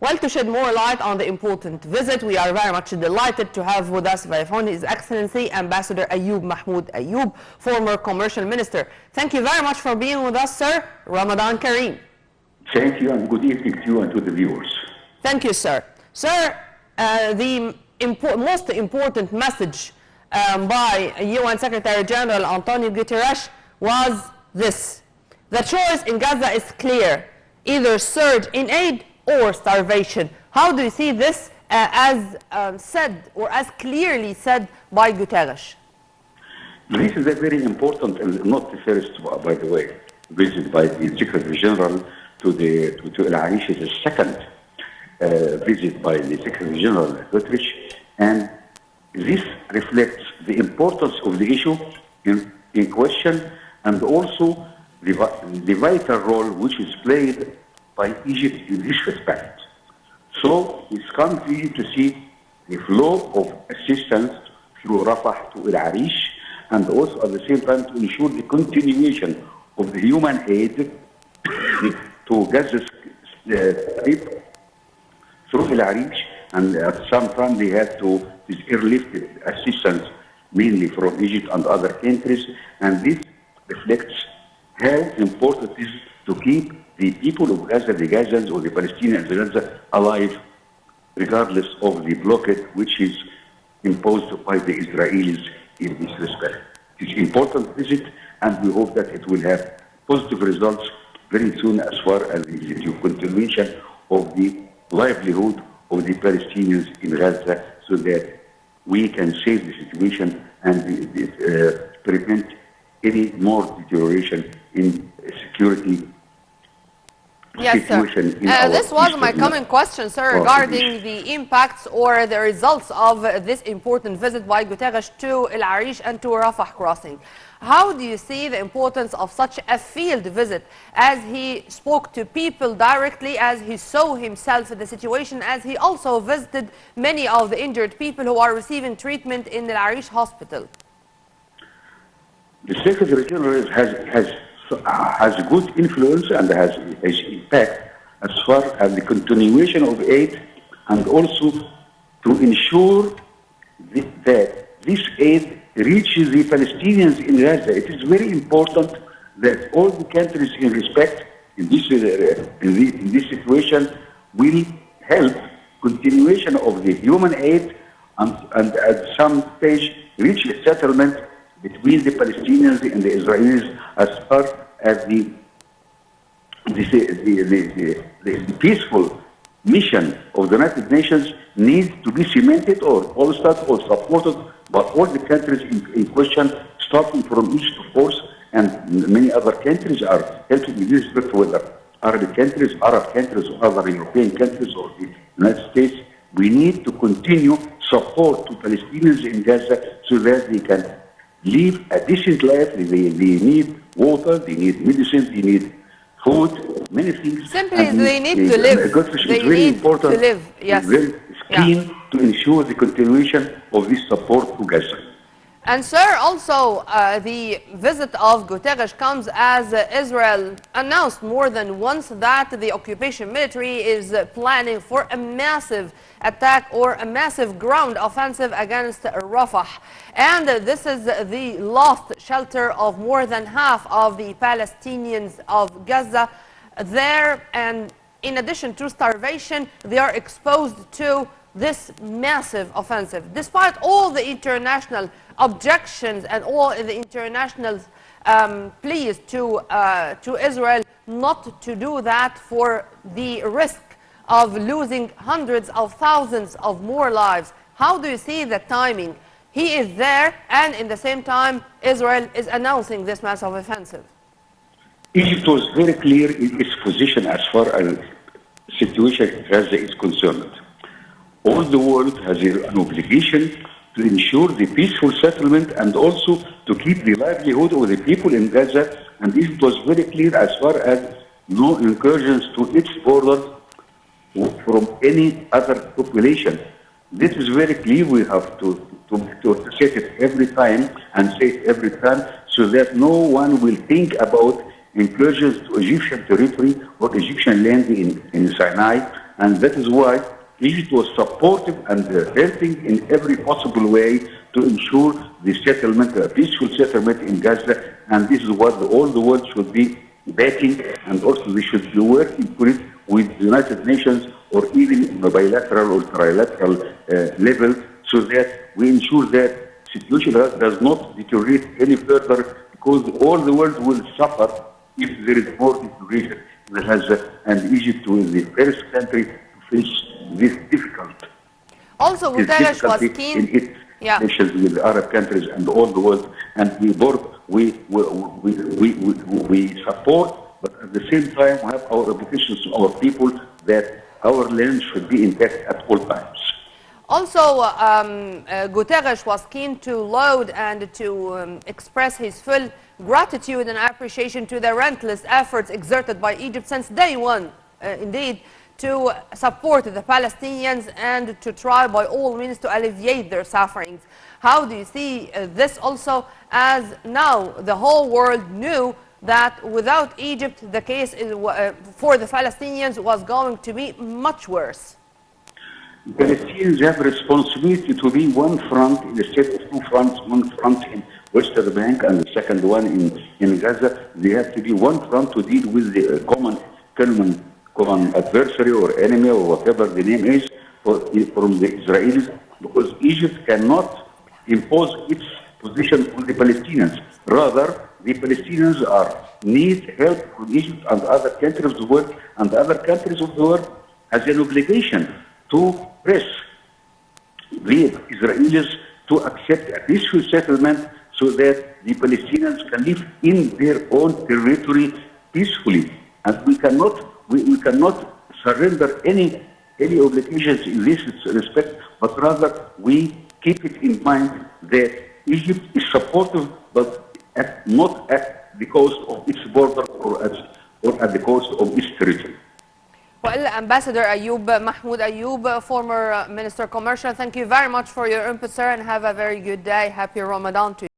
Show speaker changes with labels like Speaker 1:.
Speaker 1: Well, to shed more light on the important visit, we are very much delighted to have with us by phone His Excellency Ambassador Ayoub Mahmoud Ayoub, former Commercial Minister. Thank you very much for being with us, sir. Ramadan Kareem.
Speaker 2: Thank you, and good evening to you and to the viewers.
Speaker 1: Thank you, sir. Sir, the most important message by UN Secretary General Antonio Guterres was this: the choice in Gaza is clear, either surge in aid or starvation. How do you see this as said or as clearly said by Guterres?
Speaker 2: This is a very important, and not the first, by the way, visit by the Secretary General to El Arish. Is the second visit by the Secretary General Guterres, and this reflects the importance of the issue in question, and also the vital role which is played by Egypt in this respect. So it's come to you to see the flow of assistance through Rafah to El Arish, and also at the same time to ensure the continuation of the human aid to Gaza Strip through El Arish, and at some time they had to airlifted assistance mainly from Egypt and other countries, and this reflects how important it is to keep the people of Gaza, the Gazans or the Palestinians in Gaza alive, regardless of the blockade which is imposed by the Israelis in this respect. It's an important visit, and we hope that it will have positive results very soon as far as the continuation of the livelihood of the Palestinians in Gaza, so that we can save the situation and prevent any more deterioration in security.
Speaker 1: Yes, sir. This was my common question, sir, regarding the impacts or the results of this important visit by Guterres to El Arish and to Rafah crossing. How do you see the importance of such a field visit, as he spoke to people directly, as he saw himself the situation, as he also visited many of the injured people who are receiving treatment in the El Arish hospital?
Speaker 2: The Secretary General has good influence and has impact as far as the continuation of aid, and also to ensure that this aid reaches the Palestinians in Gaza. It is very important that all the countries in respect in this situation will help continuation of the human aid, and at some stage reach a settlement between the Palestinians and the Israelis as far as the peaceful mission of the United Nations needs to be cemented or bolstered or supported by all the countries in question, starting from Egypt, of course, and many other countries are helping in this respect, whether Arab countries, or other European countries, or the United States. We need to continue support to Palestinians in Gaza so that they can live a decent life. They need water, they need medicine, they need food, many things.
Speaker 1: Simply, they need to live.
Speaker 2: They need to live, yes. Very keen to ensure the continuation of this support to Gaza.
Speaker 1: And sir, also the visit of Guterres comes as Israel announced more than once that the occupation military is planning for a massive attack or a massive ground offensive against Rafah. And this is the last shelter of more than half of the Palestinians of Gaza there. And in addition to starvation, they are exposed to this massive offensive. Despite all the international objections and all the international pleas to Israel not to do that for the risk of losing hundreds of thousands of more lives. How do you see the timing? He is there, and in the same time, Israel is announcing this massive offensive.
Speaker 2: Egypt was very clear in its position as far as the situation in Gaza is concerned. All the world has an obligation to ensure the peaceful settlement and also to keep the livelihood of the people in Gaza, and Egypt was very clear as far as no incursions to its borders from any other population. This is very clear. We have to say it every time and say it every time, so that no one will think about incursions to Egyptian territory or Egyptian land in Sinai And that is why Egypt was supportive and helping in every possible way to ensure the settlement, a peaceful settlement in Gaza. And this is what all the world should be backing, and also we should be working for it with the United Nations or even on a bilateral or trilateral level, so that we ensure that situation does not deteriorate any further, because all the world will suffer if there is more deterioration in Gaza, and Egypt will be the first country to face this difficult.
Speaker 1: Also, Guterres was keen.
Speaker 2: In its relations with the Arab countries and all the world, and we support, but at the same time we have our obligations to our people that our land should be intact at all times.
Speaker 1: Also, Guterres was keen to laud and to express his full gratitude and appreciation to the relentless efforts exerted by Egypt since day one, indeed, to support the Palestinians and to try by all means to alleviate their sufferings. How do you see this also, as now the whole world knew that without Egypt the case for the Palestinians was going to be much worse?
Speaker 2: The Palestinians have responsibility to be one front instead of two fronts, one front in Western Bank and the second one in Gaza. They have to be one front to deal with the common adversary or enemy or whatever the name is from the Israelis, because Egypt cannot impose its position on the Palestinians. Rather, the Palestinians need help from Egypt and other countries of the world, and other countries of the world has an obligation to press the Israelis to accept a peaceful settlement so that the Palestinians can live in their own territory peacefully. And we cannot surrender any obligations in this respect, but rather we keep it in mind that Egypt is supportive, but not at the cost of its border or at the cost of its territory.
Speaker 1: Well, Ambassador Ayoub, Mahmoud Ayoub, former Minister Commercial, thank you very much for your input, sir, and have a very good day. Happy Ramadan to you.